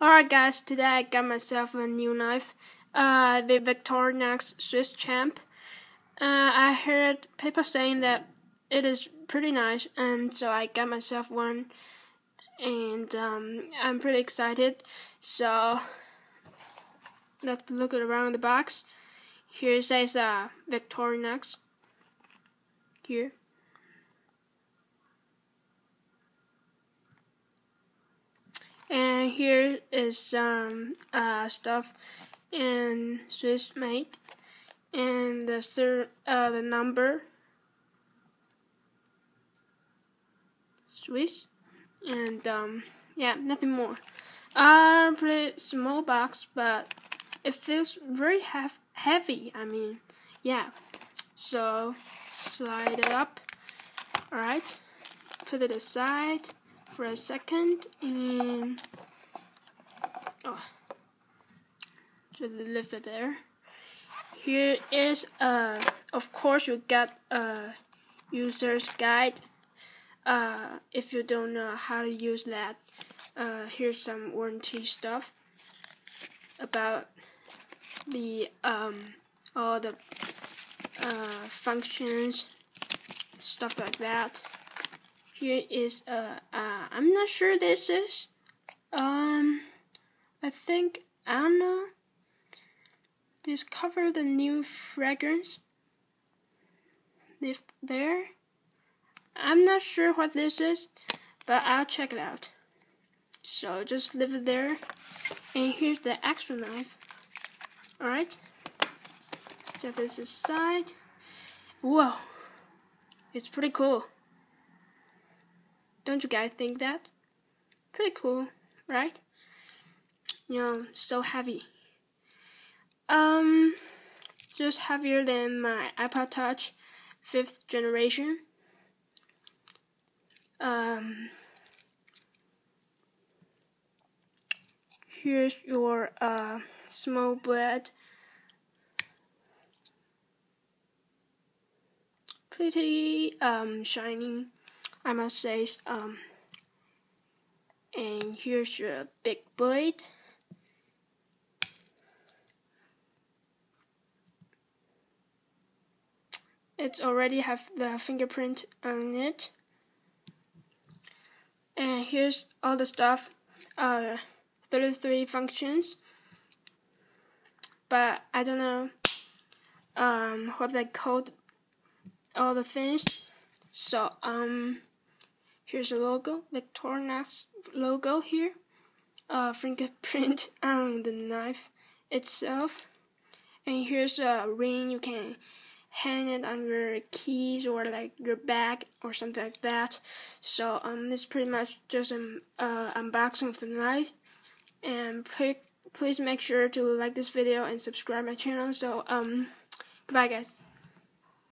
Alright guys, today I got myself a new knife, the Victorinox Swisschamp. I heard people saying that it is pretty nice, and so I got myself one, and I'm pretty excited. So let's look around the box. Here it says Victorinox. Here. And here is some stuff in Swiss made, and the number Swiss, and yeah, nothing more. Pretty small box, but it feels very heavy. I mean, yeah. So slide it up. All right, put it aside for a second, and just leave it there. Here is of course you get a user's guide. If you don't know how to use that, here's some warranty stuff about the all the functions, stuff like that. Here is I'm not sure this is I think, I don't know, discover the new fragrance. Live there. I'm not sure what this is, but I'll check it out. So just leave it there. And here's the extra knife. Alright, set this aside. Whoa, it's pretty cool. Don't you guys think that? Pretty cool, right? You know, so heavy. Just heavier than my iPod Touch 5th generation. Here's your small blade. Pretty shiny, I must say. And here's your big blade. It's already have the fingerprint on it. And here's all the stuff, 33 functions, but I don't know what they called all the things. So here's a logo, Victorinox logo here, fingerprint on the knife itself, and here's a ring. You can hang it on your keys or like your bag or something like that. So this is pretty much just an unboxing of the knife, and please make sure to like this video and subscribe my channel. So goodbye guys.